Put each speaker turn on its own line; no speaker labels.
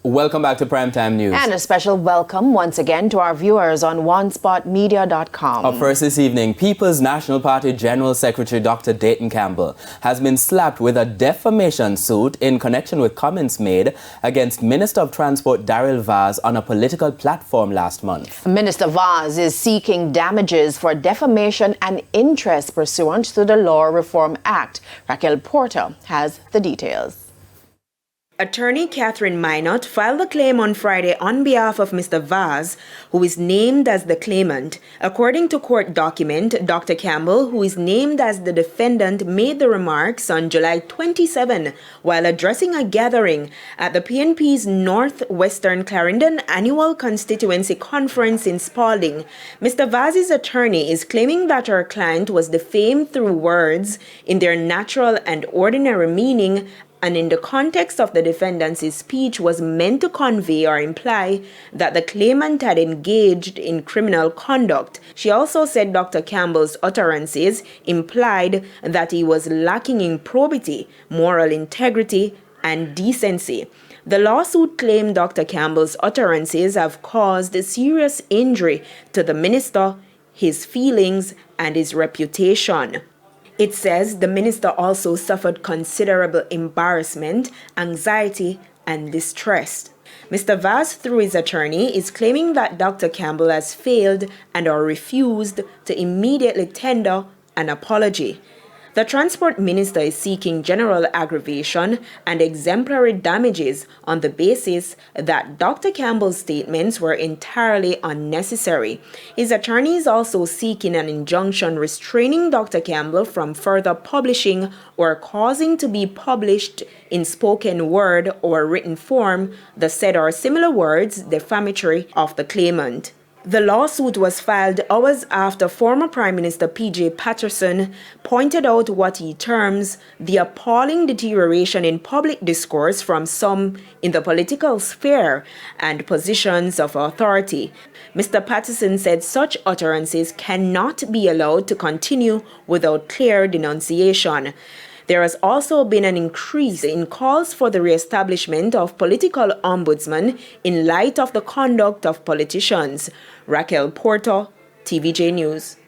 Welcome back to Primetime News.
And a special welcome once again to our viewers on onespotmedia.com.
Up first this evening, People's National Party General Secretary Dr. Dayton Campbell has been slapped with a defamation suit in connection with comments made against Minister of Transport Daryl Vaz on a political platform last month.
Minister Vaz is seeking damages for defamation and interest pursuant to the Law Reform Act. Raquel Porter has the details.
Attorney Catherine Minot filed a claim on Friday on behalf of Mr. Vaz, who is named as the claimant. According to court document, Dr. Campbell, who is named as the defendant, made the remarks on July 27 while addressing a gathering at the PNP's Northwestern Clarendon Annual Constituency Conference in Spalding. Mr. Vaz's attorney is claiming that her client was defamed through words in their natural and ordinary meaning, and in the context of the defendant's speech was meant to convey or imply that the claimant had engaged in criminal conduct. She also said Dr. Campbell's utterances implied that he was lacking in probity, moral integrity, and decency. The lawsuit claimed Dr. Campbell's utterances have caused serious injury to the minister, his feelings, and his reputation. It says the minister also suffered considerable embarrassment, anxiety, and distress. Mr. Vaz, through his attorney, is claiming that Dr. Campbell has failed and or refused to immediately tender an apology. The transport minister is seeking general aggravation and exemplary damages on the basis that Dr. Campbell's statements were entirely unnecessary. His attorney is also seeking an injunction restraining Dr. Campbell from further publishing or causing to be published in spoken word or written form the said or similar words defamatory of the claimant. The lawsuit was filed hours after former Prime Minister P.J. Patterson pointed out what he terms the appalling deterioration in public discourse from some in the political sphere and positions of authority. Mr. Patterson said such utterances cannot be allowed to continue without clear denunciation. There has also been an increase in calls for the re-establishment of political ombudsman in light of the conduct of politicians. Raquel Porter, TVJ News.